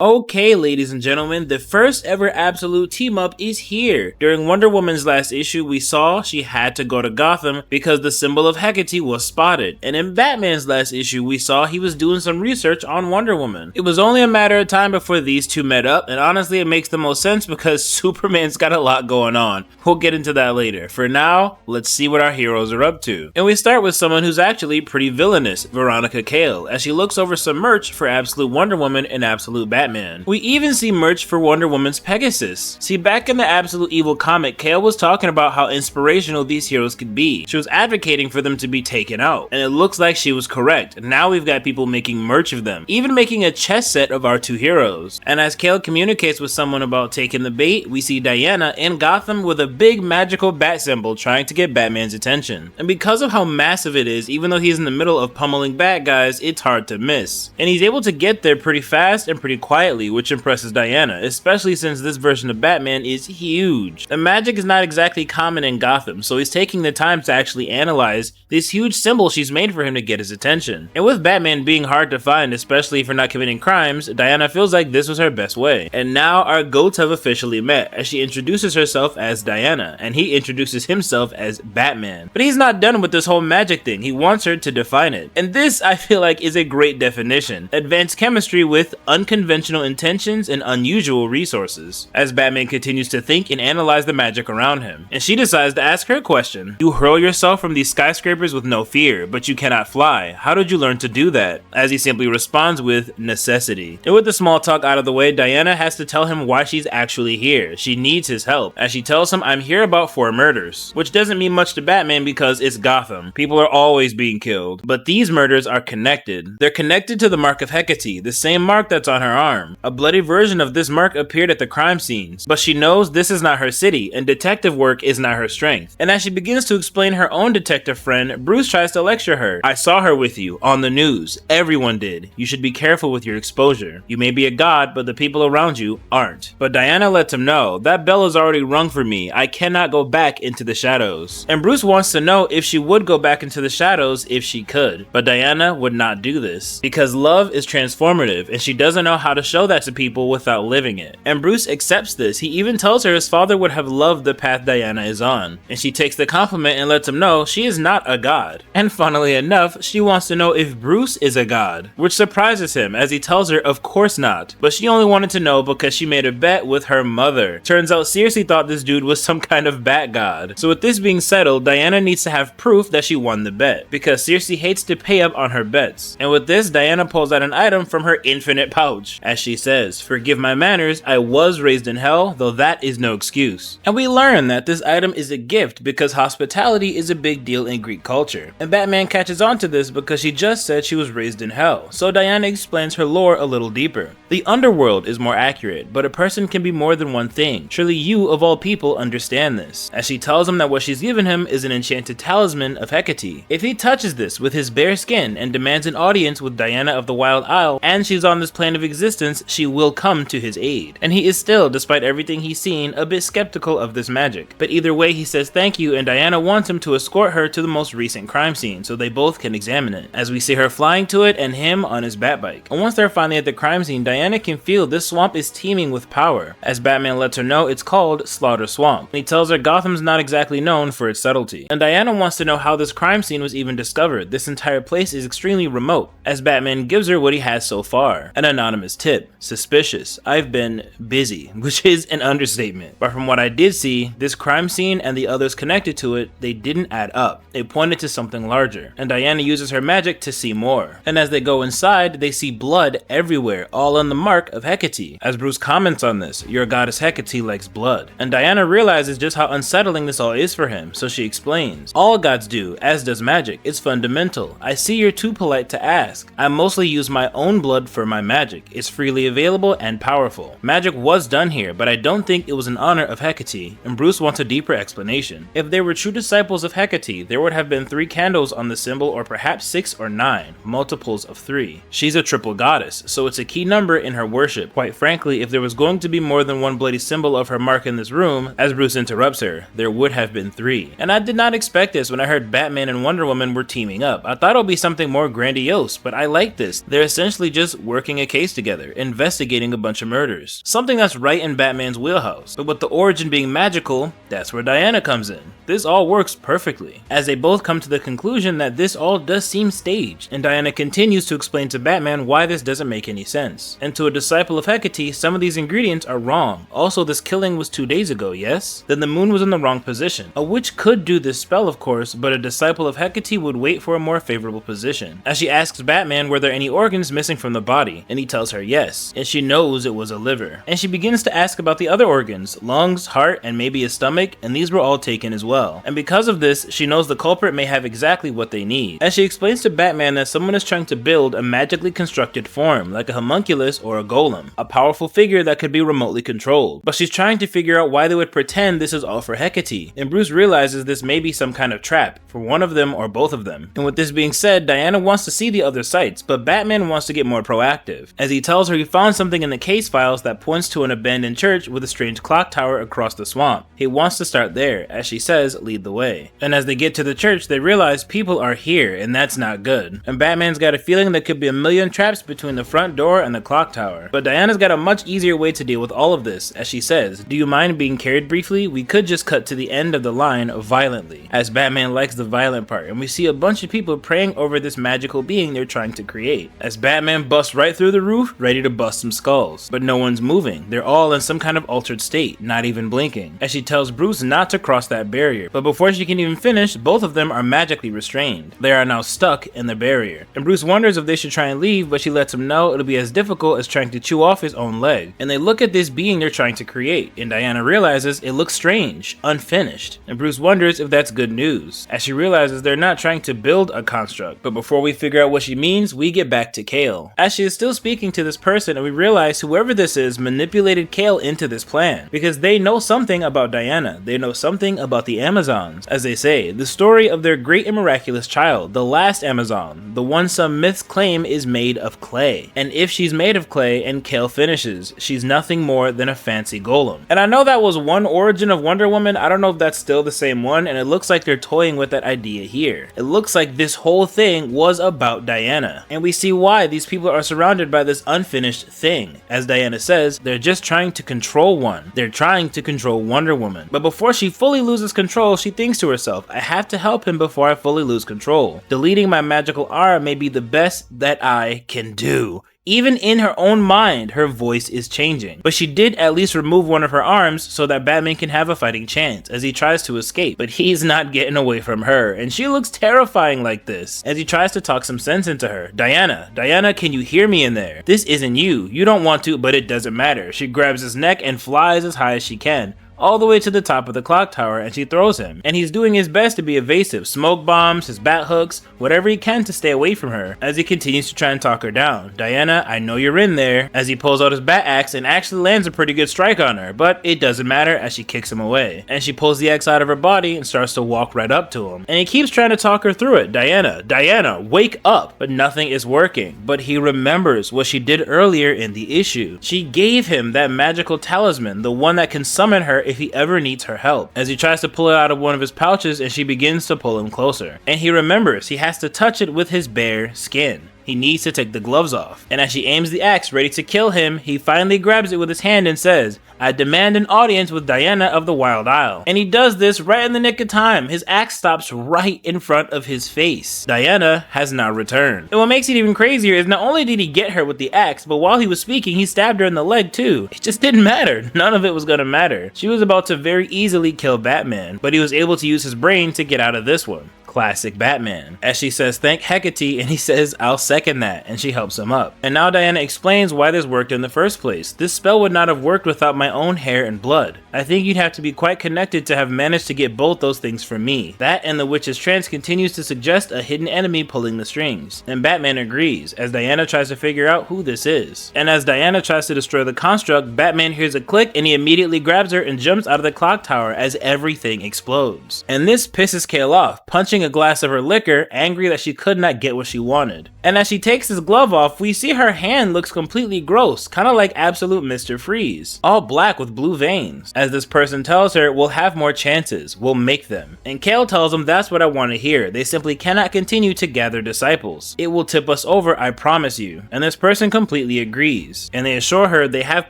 Okay, ladies and gentlemen, the first ever absolute team up is here. During Wonder Woman's last issue, we saw she had to go to Gotham because the symbol of Hecate was spotted. And in Batman's last issue, we saw he was doing some research on Wonder Woman. It was only a matter of time before these two met up, and honestly, it makes the most sense because Superman's got a lot going on. We'll get into that later. For now, let's see what our heroes are up to. And we start with someone who's actually pretty villainous, Veronica Cale, as she looks over some merch for Absolute Wonder Woman and Absolute Batman. We even see merch for Wonder Woman's Pegasus. See, back in the Absolute Evil comic, Cale was talking about how inspirational these heroes could be. She was advocating for them to be taken out, and it looks like she was correct. Now we've got people making merch of them, even making a chess set of our two heroes. And as Cale communicates with someone about taking the bait, we see Diana in Gotham with a big magical bat symbol trying to get Batman's attention. And because of how massive it is, even though he's in the middle of pummeling bad guys, it's hard to miss. And he's able to get there pretty fast and pretty quietly, which impresses Diana, especially since this version of Batman is huge. The magic is not exactly common in Gotham, so he's taking the time to actually analyze this huge symbol she's made for him to get his attention. And with Batman being hard to find, especially for not committing crimes, Diana feels like this was her best way. And now our goats have officially met, as she introduces herself as Diana, and he introduces himself as Batman. But he's not done with this whole magic thing, he wants her to define it. And this, I feel like, is a great definition. Advanced chemistry with unconventional intentions and unusual resources, as Batman continues to think and analyze the magic around him. And she decides to ask her a question. You hurl yourself from these skyscrapers with no fear, but you cannot fly. How did you learn to do that? As he simply responds with necessity. And with the small talk out of the way, Diana has to tell him why she's actually here. She needs his help, as she tells him, I'm here about 4 murders, which doesn't mean much to Batman because it's Gotham. People are always being killed, but these murders are connected. They're connected to the mark of Hecate, the same mark that's on her arm. A bloody version of this mark appeared at the crime scenes, but she knows this is not her city, and detective work is not her strength. And as she begins to explain her own detective friend, Bruce tries to lecture her. I saw her with you, on the news. Everyone did. You should be careful with your exposure. You may be a god, but the people around you aren't. But Diana lets him know, that bell is already rung for me. I cannot go back into the shadows. And Bruce wants to know if she would go back into the shadows if she could. But Diana would not do this, because love is transformative, and she doesn't know how to show that to people without living it. And Bruce accepts this. He even tells her his father would have loved the path Diana is on. And she takes the compliment and lets him know she is not a god. And funnily enough, she wants to know if Bruce is a god, which surprises him as he tells her of course not. But she only wanted to know because she made a bet with her mother. Turns out Circe thought this dude was some kind of bat god. So with this being settled, Diana needs to have proof that she won the bet, because Circe hates to pay up on her bets. And with this, Diana pulls out an item from her infinite pouch, as she says, forgive my manners, I was raised in hell, though that is no excuse. And we learn that this item is a gift because hospitality is a big deal in Greek culture. And Batman catches on to this because she just said she was raised in hell, so Diana explains her lore a little deeper. The underworld is more accurate, but a person can be more than one thing. Surely you, of all people, understand this. As she tells him that what she's given him is an enchanted talisman of Hecate. If he touches this with his bare skin and demands an audience with Diana of the Wild Isle, and she's on this plane of existence, she will come to his aid. And he is still, despite everything he's seen, a bit skeptical of this magic. But either way, he says thank you, and Diana wants him to escort her to the most recent crime scene so they both can examine it, as we see her flying to it and him on his bat bike. And once they're finally at the crime scene, Diana can feel this swamp is teeming with power, as Batman lets her know it's called Slaughter Swamp. And he tells her Gotham's not exactly known for its subtlety. And Diana wants to know how this crime scene was even discovered. This entire place is extremely remote, as Batman gives her what he has so far, an anonymous tip. Suspicious. I've been busy, which is an understatement. But from what I did see, this crime scene and the others connected to it, they didn't add up. It pointed to something larger. And Diana uses her magic to see more. And as they go inside, they see blood everywhere, all on the mark of Hecate. As Bruce comments on this, your goddess Hecate likes blood. And Diana realizes just how unsettling this all is for him, so she explains. All gods do, as does magic. It's fundamental. I see you're too polite to ask. I mostly use my own blood for my magic. It's freely available and powerful. Magic was done here, but I don't think it was in honor of Hecate, and Bruce wants a deeper explanation. If they were true disciples of Hecate, there would have been 3 candles on the symbol, or perhaps 6 or 9, multiples of 3. She's a triple goddess, so it's a key number culprit in her worship. Quite frankly, if there was going to be more than one bloody symbol of her mark in this room, as Bruce interrupts her, there would have been 3. And I did not expect this when I heard Batman and Wonder Woman were teaming up. I thought it would be something more grandiose, but I like this. They're essentially just working a case together, investigating a bunch of murders. Something that's right in Batman's wheelhouse. But with the origin being magical, that's where Diana comes in. This all works perfectly, as they both come to the conclusion that this all does seem staged, and Diana continues to explain to Batman why this doesn't make any sense. And to a disciple of Hecate, some of these ingredients are wrong. Also, this killing was 2 days ago, yes? Then the moon was in the wrong position. A witch could do this spell, of course, but a disciple of Hecate would wait for a more favorable position. As she asks Batman were there any organs missing from the body, and he tells her yes, and she knows it was a liver. And she begins to ask about the other organs, lungs, heart, and maybe a stomach, and these were all taken as well. And because of this, she knows the culprit may have exactly what they need. As she explains to Batman that someone is trying to build a magically constructed form, like a homunculus or a golem, a powerful figure that could be remotely controlled. But she's trying to figure out why they would pretend this is all for Hecate, and Bruce realizes this may be some kind of trap, for one of them or both of them. And with this being said, Diana wants to see the other sites, but Batman wants to get more proactive, as he tells her he found something in the case files that points to an abandoned church with a strange clock tower across the swamp. He wants to start there, as she says, lead the way. And as they get to the church, they realize people are here, and that's not good. And Batman's got a feeling there could be a million traps between the front door and the clock tower. But Diana's got a much easier way to deal with all of this, as she says, do you mind being carried briefly? We could just cut to the end of the line violently, as Batman likes the violent part, and we see a bunch of people praying over this magical being they're trying to create, as Batman busts right through the roof, ready to bust some skulls. But no one's moving. They're all in some kind of altered state, not even blinking, as she tells Bruce not to cross that barrier. But before she can even finish, both of them are magically restrained. They are now stuck in the barrier. And Bruce wonders if they should try and leave, but she lets him know it'll be as difficult as trying to chew off his own leg. And they look at this being they're trying to create, and Diana realizes it looks strange, unfinished. And Bruce wonders if that's good news, as she realizes they're not trying to build a construct. But before we figure out what she means, we get back to Kale, as she is still speaking to this person, and we realize whoever this is manipulated Kale into this plan, because they know something about Diana. They know something about the Amazons, as they say, the story of their great and miraculous child, the last Amazon, the one some myths claim is made of clay. And if she's made of clay and Kale finishes, she's nothing more than a fancy golem. And I know that was one origin of Wonder Woman, I don't know if that's still the same one, and it looks like they're toying with that idea here. It looks like this whole thing was about Diana, and we see why these people are surrounded by this unfinished thing. As Diana says, they're just trying to control one. They're trying to control Wonder Woman. But before she fully loses control, she thinks to herself, I have to help him before I fully lose control. Deleting my magical aura may be the best that I can do. Even in her own mind, her voice is changing. But she did at least remove one of her arms so that Batman can have a fighting chance as he tries to escape. But he's not getting away from her, and she looks terrifying like this as he tries to talk some sense into her. Diana, can you hear me in there? This isn't you. You don't want to, but it doesn't matter. She grabs his neck and flies as high as she can, all the way to the top of the clock tower, and she throws him. And he's doing his best to be evasive, smoke bombs, his bat hooks, whatever he can to stay away from her, as he continues to try and talk her down. Diana, I know you're in there, as he pulls out his bat axe and actually lands a pretty good strike on her, but it doesn't matter as she kicks him away. And she pulls the axe out of her body and starts to walk right up to him. And he keeps trying to talk her through it. Diana, wake up! But nothing is working. But he remembers what she did earlier in the issue. She gave him that magical talisman, the one that can summon her if he ever needs her help, as he tries to pull it out of one of his pouches and she begins to pull him closer. And he remembers he has to touch it with his bare skin. He needs to take the gloves off. And as she aims the axe ready to kill him, he finally grabs it with his hand and says, I demand an audience with Diana of the Wild Isle. And he does this right in the nick of time. His axe stops right in front of his face. Diana has now returned. And what makes it even crazier is not only did he get her with the axe, but while he was speaking, he stabbed her in the leg too. It just didn't matter. None of it was gonna matter. She was about to very easily kill Batman, but he was able to use his brain to get out of this one. Classic Batman. As she says, thank Hecate, and he says, I'll second that, and she helps him up. And now Diana explains why this worked in the first place. This spell would not have worked without my own hair and blood. I think you'd have to be quite connected to have managed to get both those things from me. That and the witch's trance continues to suggest a hidden enemy pulling the strings. And Batman agrees, as Diana tries to figure out who this is. And as Diana tries to destroy the construct, Batman hears a click and he immediately grabs her and jumps out of the clock tower as everything explodes. And this pisses Kale off, punching a glass of her liquor, angry that she could not get what she wanted. And as she takes his glove off, we see her hand looks completely gross, kinda like absolute Mr. Freeze. All black with blue veins. As this person tells her, we'll have more chances, we'll make them. And Kale tells him that's what I want to hear, they simply cannot continue to gather disciples. It will tip us over, I promise you. And this person completely agrees. And they assure her they have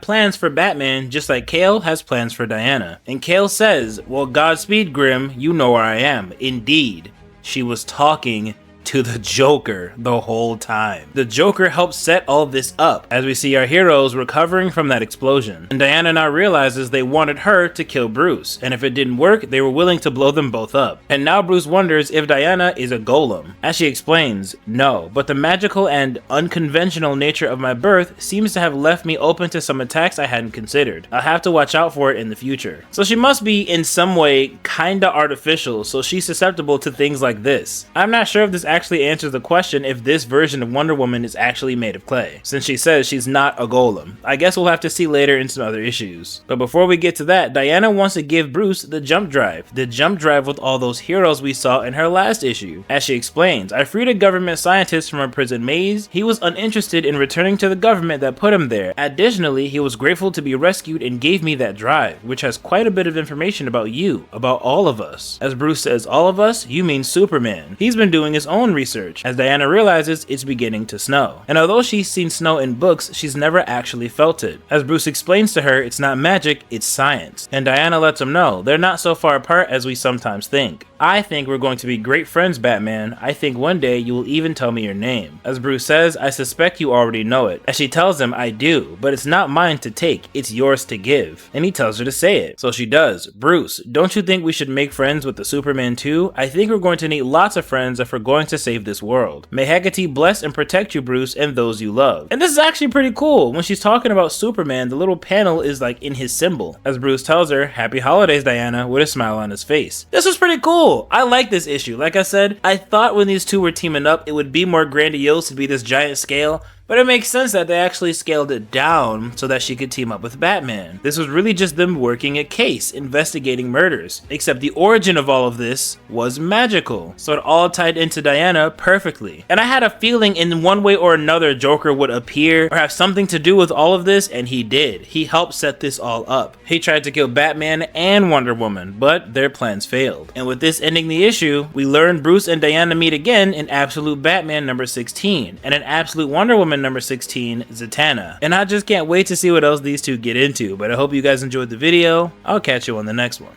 plans for Batman just like Kale has plans for Diana. And Kale says, well, Godspeed Grim, you know where I am. Indeed, she was talking to the Joker the whole time. The Joker helps set all this up as we see our heroes recovering from that explosion. And Diana now realizes they wanted her to kill Bruce, and if it didn't work, they were willing to blow them both up. And now Bruce wonders if Diana is a golem. As she explains, no, but the magical and unconventional nature of my birth seems to have left me open to some attacks I hadn't considered. I'll have to watch out for it in the future. So she must be in some way kinda artificial, so she's susceptible to things like this. I'm not sure if this actually answers the question if this version of Wonder Woman is actually made of clay, since she says she's not a golem. I guess we'll have to see later in some other issues. But before we get to that, Diana wants to give Bruce the jump drive with all those heroes we saw in her last issue. As she explains, I freed a government scientist from a prison maze. He was uninterested in returning to the government that put him there. Additionally, he was grateful to be rescued and gave me that drive, which has quite a bit of information about you, about all of us. As Bruce says all of us, you mean Superman. He's been doing his own research, as Diana realizes it's beginning to snow. And although she's seen snow in books, she's never actually felt it. As Bruce explains to her, it's not magic, it's science. And Diana lets him know they're not so far apart as we sometimes think. I think we're going to be great friends, Batman. I think one day you will even tell me your name. As Bruce says, I suspect you already know it. As she tells him, I do, but it's not mine to take, it's yours to give. And he tells her to say it. So she does. Bruce, don't you think we should make friends with the Superman too? I think we're going to need lots of friends if we're going to save this world. May Hecate bless and protect you, Bruce, and those you love. And this is actually pretty cool. When she's talking about Superman, the little panel is like in his symbol. As Bruce tells her, happy holidays, Diana, with a smile on his face. This was pretty cool. I like this issue. Like I said, I thought when these two were teaming up, it would be more grandiose to be this giant scale, but it makes sense that they actually scaled it down so that she could team up with Batman. This was really just them working a case, investigating murders, except the origin of all of this was magical. So it all tied into Diana perfectly. And I had a feeling in one way or another Joker would appear or have something to do with all of this, and he did. He helped set this all up. He tried to kill Batman and Wonder Woman, but their plans failed. And with this ending the issue, we learned Bruce and Diana meet again in Absolute Batman number 16, and in Absolute Wonder Woman number 16, Zatanna. And I just can't wait to see what else these two get into, but I hope you guys enjoyed the video. I'll catch you on the next one.